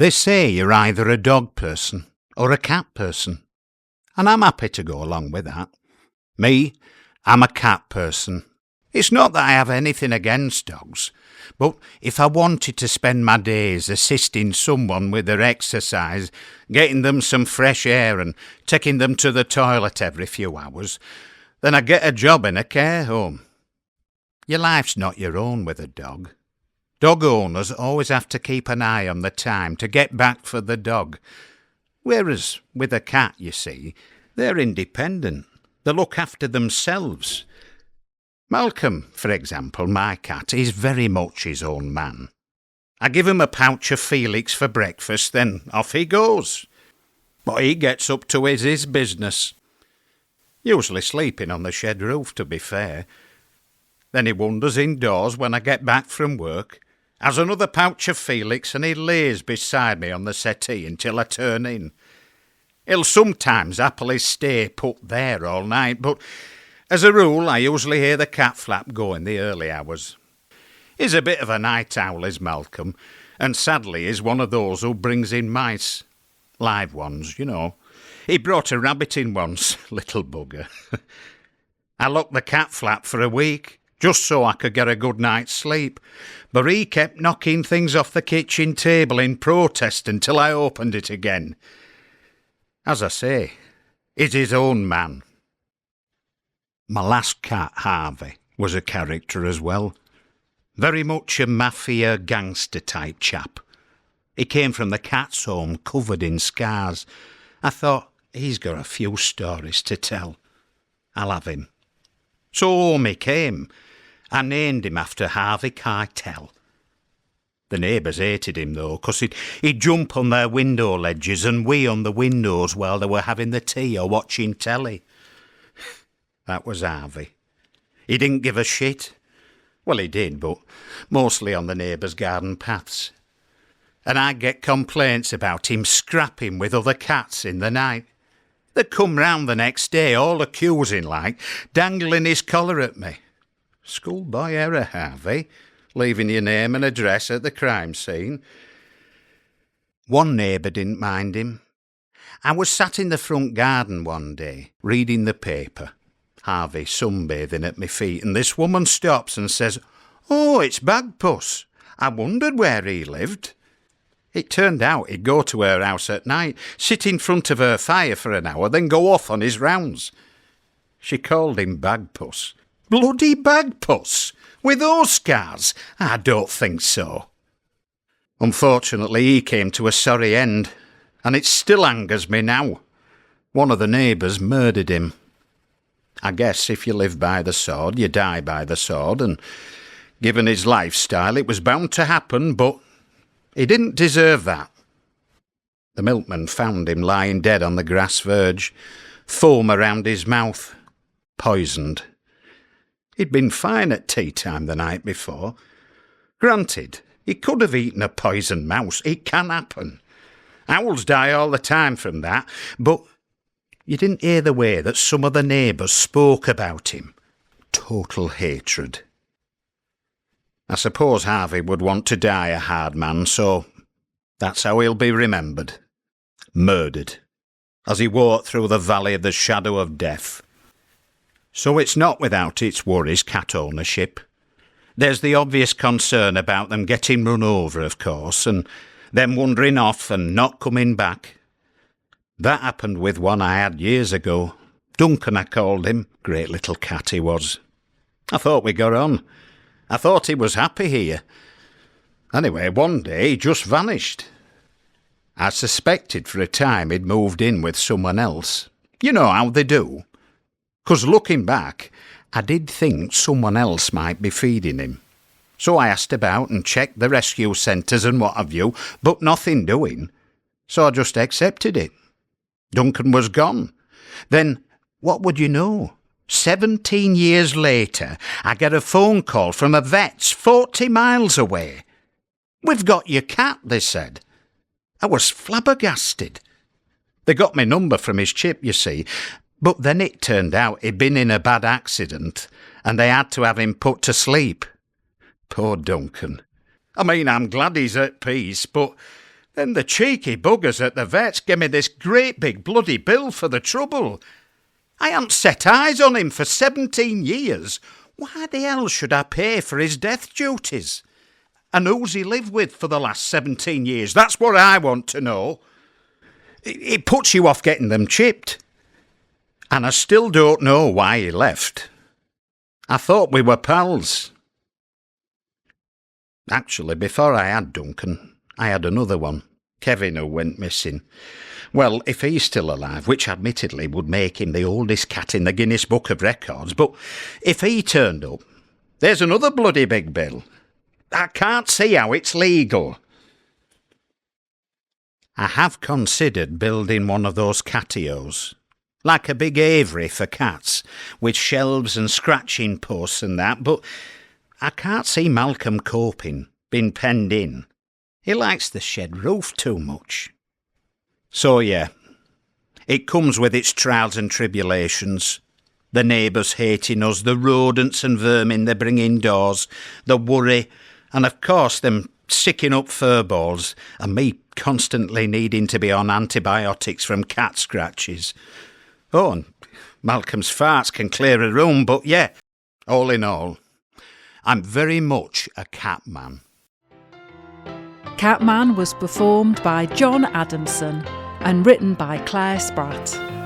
They say you're either a dog person or a cat person, and I'm happy to go along with that. Me, I'm a cat person. It's not that I have anything against dogs, but if I wanted to spend my days assisting someone with their exercise, getting them some fresh air and taking them to the toilet every few hours, then I'd get a job in a care home. Your life's not your own with a dog. Dog owners always have to keep an eye on the time to get back for the dog. Whereas with a cat, you see, they're independent. They look after themselves. Malcolm, for example, my cat, is very much his own man. I give him a pouch of Felix for breakfast, then off he goes. What he gets up to is his business. Usually sleeping on the shed roof, to be fair. Then he wanders indoors when I get back from work, has another pouch of Felix, and he lays beside me on the settee until I turn in. He'll sometimes happily stay put there all night, but as a rule I usually hear the cat flap go in the early hours. He's a bit of a night owl, is Malcolm, and sadly is one of those who brings in mice. Live ones, you know. He brought a rabbit in once, little bugger. I locked the cat flap for a week, just so I could get a good night's sleep, but he kept knocking things off the kitchen table in protest until I opened it again. As I say, he's his own man. My last cat, Harvey, was a character as well. Very much a mafia gangster-type chap. He came from the cat's home covered in scars. I thought, he's got a few stories to tell. I'll have him. So home he came. I named him after Harvey Keitel. The neighbours hated him, though, 'cause he'd jump on their window ledges and wee on the windows while they were having the tea or watching telly. That was Harvey. He didn't give a shit. Well, he did, but mostly on the neighbours' garden paths. And I'd get complaints about him scrapping with other cats in the night. They'd come round the next day, all accusing like, dangling his collar at me. Schoolboy error, Harvey, leaving your name and address at the crime scene. One neighbour didn't mind him. I was sat in the front garden one day, reading the paper. Harvey sunbathing at my feet, and this woman stops and says, "Oh, it's Bagpuss. I wondered where he lived." It turned out he'd go to her house at night, sit in front of her fire for an hour, then go off on his rounds. She called him Bagpuss. Bloody Bagpuss! With those scars? I don't think so. Unfortunately, he came to a sorry end, and it still angers me now. One of the neighbours murdered him. I guess if you live by the sword, you die by the sword, and given his lifestyle, it was bound to happen, but he didn't deserve that. The milkman found him lying dead on the grass verge, foam around his mouth, poisoned. He'd been fine at tea time the night before. Granted, he could have eaten a poisoned mouse. It can happen. Owls die all the time from that, but you didn't hear the way that some of the neighbours spoke about him. Total hatred. I suppose Harvey would want to die a hard man, so that's how he'll be remembered. Murdered, as he walked through the valley of the shadow of death. So it's not without its worries, cat ownership. There's the obvious concern about them getting run over, of course, and them wandering off and not coming back. That happened with one I had years ago. Duncan, I called him. Great little cat he was. I thought we got on. I thought he was happy here. Anyway, one day he just vanished. I suspected for a time he'd moved in with someone else. You know how they do. 'Cause looking back, I did think someone else might be feeding him. So I asked about and checked the rescue centres and what have you, but nothing doing. So I just accepted it. Duncan was gone. Then, what would you know? 17 years later, I get a phone call from a vet's 40 miles away. "We've got your cat," they said. I was flabbergasted. They got my number from his chip, you see, but then it turned out he'd been in a bad accident, and they had to have him put to sleep. Poor Duncan. I mean, I'm glad he's at peace, but Then the cheeky buggers at the vets gave me this great big bloody bill for the trouble. I hadn't set eyes on him for 17 years. Why the hell should I pay for his death duties? And who's he lived with for the last 17 years? That's what I want to know. It puts you off getting them chipped. And I still don't know why he left. I thought we were pals. Actually, before I had Duncan, I had another one, Kevin, who went missing. Well, if he's still alive, which admittedly would make him the oldest cat in the Guinness Book of Records, but if he turned up, there's another bloody big bill. I can't see how it's legal. I have considered building one of those catios, like a big aviary for cats, with shelves and scratching posts and that, but I can't see Malcolm coping, being penned in. He likes the shed roof too much. So yeah, it comes with its trials and tribulations. The neighbours hating us, the rodents and vermin they bring indoors, the worry, and of course them sicking up fur balls, and me constantly needing to be on antibiotics from cat scratches. Oh, and Malcolm's farts can clear a room, but yeah, all in all, I'm very much a cat man. Catman was performed by Jon Adamson and written by Claire Spratt.